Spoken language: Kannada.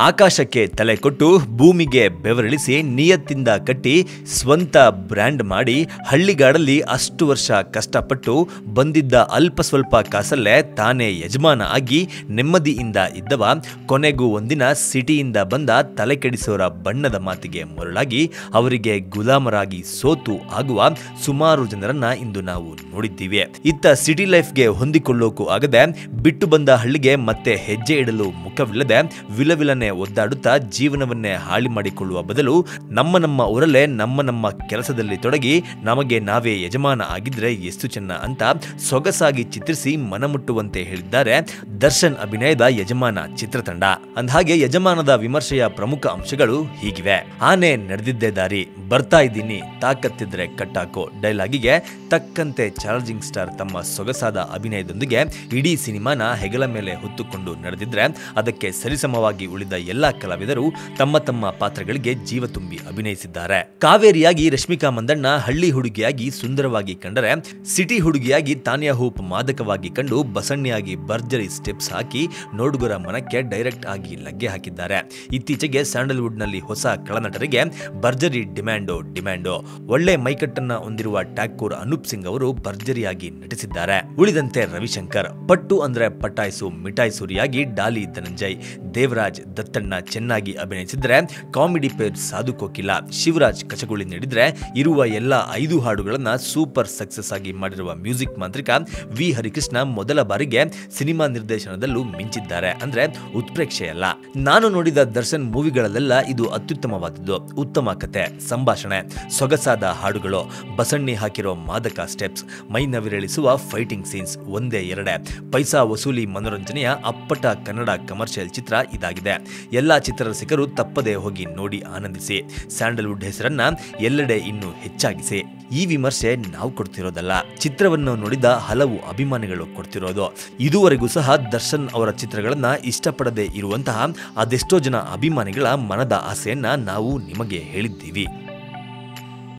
ಆಕಾಶಕ್ಕೆ ತಲೆ ಕೊಟ್ಟು ಭೂಮಿಗೆ ಬೆವರಿಳಿಸಿ ನಿಯತ್ತಿಂದ ಕಟ್ಟಿ ಸ್ವಂತ ಬ್ರ್ಯಾಂಡ್ ಮಾಡಿ ಹಳ್ಳಿಗಾಡಲ್ಲಿ ಅಷ್ಟು ವರ್ಷ ಕಷ್ಟಪಟ್ಟು ಬಂದಿದ್ದ ಅಲ್ಪ ಸ್ವಲ್ಪ ಕಾಸಲ್ಲೇ ತಾನೇ ಯಜಮಾನ ಆಗಿ ನೆಮ್ಮದಿಯಿಂದ ಇದ್ದವ ಕೊನೆಗೂ ಒಂದಿನ ಸಿಟಿಯಿಂದ ಬಂದ ತಲೆ ಕೆಡಿಸೋರ ಬಣ್ಣದ ಮಾತಿಗೆ ಮರಳಾಗಿ ಅವರಿಗೆ ಗುಲಾಮರಾಗಿ ಸೋತು ಆಗುವ ಸುಮಾರು ಜನರನ್ನ ಇಂದು ನಾವು ನೋಡಿದ್ದೀವಿ. ಇತ್ತ ಸಿಟಿ ಲೈಫ್ಗೆ ಹೊಂದಿಕೊಳ್ಳೋಕು ಆಗದೆ ಬಿಟ್ಟು ಬಂದ ಹಳ್ಳಿಗೆ ಮತ್ತೆ ಹೆಜ್ಜೆ ಇಡಲು ಮುಖವಿಲ್ಲದೆ ವಿಲವಿಲನೆ ಒದ್ದಾಡುತ್ತಾ ಜೀವನವನ್ನೇ ಹಾಳಿ ಮಾಡಿಕೊಳ್ಳುವ ಬದಲು ನಮ್ಮ ಊರಲ್ಲೇ ನಮ್ಮ ಕೆಲಸದಲ್ಲಿ ತೊಡಗಿ ನಮಗೆ ನಾವೇ ಯಜಮಾನ ಆಗಿದ್ರೆ ಎಷ್ಟು ಚೆನ್ನ ಅಂತ ಸೊಗಸಾಗಿ ಚಿತ್ರಿಸಿ ಮನಮುಟ್ಟುವಂತೆ ಹೇಳಿದ್ದಾರೆ ದರ್ಶನ್ ಅಭಿನಯದ ಯಜಮಾನ ಚಿತ್ರತಂಡ. ಅಂದಹಾಗೆ ಯಜಮಾನದ ವಿಮರ್ಶೆಯ ಪ್ರಮುಖ ಅಂಶಗಳು ಹೀಗಿವೆ. ಆನೆ ನಡೆದಿದ್ದೇ ದಾರಿ, ಬರ್ತಾ ಇದ್ದೀನಿ ತಾಕತ್ತಿದ್ರೆ ಕಟ್ಟಾಕೋ ಡೈಲಾಗಿಗೆ ತಕ್ಕಂತೆ ಚಾರ್ಜಿಂಗ್ ಸ್ಟಾರ್ ತಮ್ಮ ಸೊಗಸಾದ ಅಭಿನಯದೊಂದಿಗೆ ಇಡೀ ಸಿನಿಮಾನ ಹೆಗಲ ಮೇಲೆ ಹೊತ್ತುಕೊಂಡು ನಡೆದಿದ್ರೆ ಅದಕ್ಕೆ ಸರಿಸಮವಾಗಿ ಉಳಿದ ಎಲ್ಲಾ ಕಲಾವಿದರು ತಮ್ಮ ಪಾತ್ರಗಳಿಗೆ ಜೀವ ತುಂಬಿ ಅಭಿನಯಿಸಿದ್ದಾರೆ. ಕಾವೇರಿಯಾಗಿ ರಶ್ಮಿಕಾ ಮಂದಣ್ಣ ಹಳ್ಳಿ ಹುಡುಗಿಯಾಗಿ ಸುಂದರವಾಗಿ ಕಂಡರೆ ಸಿಟಿ ಹುಡುಗಿಯಾಗಿ ತಾನ್ಯಾ ಹೂಪ್ ಮಾದಕವಾಗಿ ಕಂಡು ಬಸಣ್ಣಿಯಾಗಿ ಭರ್ಜರಿ ಸ್ಟೆಪ್ಸ್ ಹಾಕಿ ನೋಡುಗರ ಮನಕ್ಕೆ ಡೈರೆಕ್ಟ್ ಆಗಿ ಲಗ್ಗೆ ಹಾಕಿದ್ದಾರೆ. ಇತ್ತೀಚೆಗೆ ಸ್ಯಾಂಡಲ್ವುಡ್ ನಲ್ಲಿ ಹೊಸ ಕಳನಟರಿಗೆ ಭರ್ಜರಿ ಡಿಮ್ಯಾಂಡೋ ಒಳ್ಳೆ ಮೈಕಟ್ಟನ್ನ ಹೊಂದಿರುವ ಠಾಕೂರ್ ಅನೂಪ್ ಸಿಂಗ್ ಅವರು ಭರ್ಜರಿಯಾಗಿ ನಟಿಸಿದ್ದಾರೆ. ಉಳಿದಂತೆ ರವಿಶಂಕರ್ ಪಟ್ಟು ಅಂದ್ರೆ ಪಟಾಯಿಸು ಮಿಠಾಯಿಸೂರಿಯಾಗಿ ಡಾಲಿ ಧನಂಜಯ್, ದೇವರಾಜ್ ದತ್ತಣ್ಣ ಚೆನ್ನಾಗಿ ಅಭಿನಯಿಸಿದ್ರೆ ಕಾಮಿಡಿ ಪೇರ್ ಸಾಧು ಕೋಕಿಲ, ಶಿವರಾಜ್ ಕಚಗುಳಿ ನೀಡಿದ್ರೆ ಇರುವ ಎಲ್ಲ 5 ಹಾಡುಗಳನ್ನ ಸೂಪರ್ ಸಕ್ಸಸ್ ಆಗಿ ಮಾಡಿರುವ ಮ್ಯೂಸಿಕ್ ಮಾಂತ್ರಿಕ ವಿ ಹರಿಕೃಷ್ಣ ಮೊದಲ ಬಾರಿಗೆ ಸಿನಿಮಾ ನಿರ್ದೇಶನದಲ್ಲೂ ಮಿಂಚಿದ್ದಾರೆ. ಅಂದ್ರೆ ಉತ್ಪ್ರೇಕ್ಷೆಯಲ್ಲ. ನಾನು ನೋಡಿದ ದರ್ಶನ್ ಮೂವಿಗಳಲ್ಲೆಲ್ಲ ಇದು ಅತ್ಯುತ್ತಮವಾದದ್ದು. ಉತ್ತಮ ಕತೆ, ಸಂಭಾಷಣೆ, ಸೊಗಸಾದ ಹಾಡುಗಳು, ಬಸಣ್ಣಿ ಹಾಕಿರೋ ಮಾದಕ ಸ್ಟೆಪ್ಸ್, ಮೈ ನವಿರೇಳಿಸುವ ಫೈಟಿಂಗ್ ಸೀನ್ಸ್ ಒಂದೇ ಎರಡೇ, ಪೈಸಾ ವಸೂಲಿ ಮನೋರಂಜನೆಯ ಅಪ್ಪಟ ಕನ್ನಡ ಕಮರ್ಷಿಯಲ್ ಚಿತ್ರ ಇದಾಗಿದೆ. ಎಲ್ಲಾ ಚಿತ್ರರಸಿಕರು ತಪ್ಪದೇ ಹೋಗಿ ನೋಡಿ ಆನಂದಿಸಿ. ಸ್ಯಾಂಡಲ್ವುಡ್ ಹೆಸರನ್ನ ಎಲ್ಲೆಡೆ ಇನ್ನೂ ಹೆಚ್ಚಾಗಿಸಿ. ಈ ವಿಮರ್ಶೆ ನಾವು ಕೊಡ್ತಿರೋದಲ್ಲ, ಚಿತ್ರವನ್ನು ನೋಡಿದ ಹಲವು ಅಭಿಮಾನಿಗಳು ಕೊಡ್ತಿರೋದು. ಇದುವರೆಗೂ ಸಹ ದರ್ಶನ್ ಅವರ ಚಿತ್ರಗಳನ್ನ ಇಷ್ಟಪಡದೇ ಇರುವಂತಹ ಅದೆಷ್ಟೋ ಜನ ಅಭಿಮಾನಿಗಳ ಮನದ ಆಸೆಯನ್ನ ನಾವು ನಿಮಗೆ ಹೇಳಿದ್ದೀವಿ.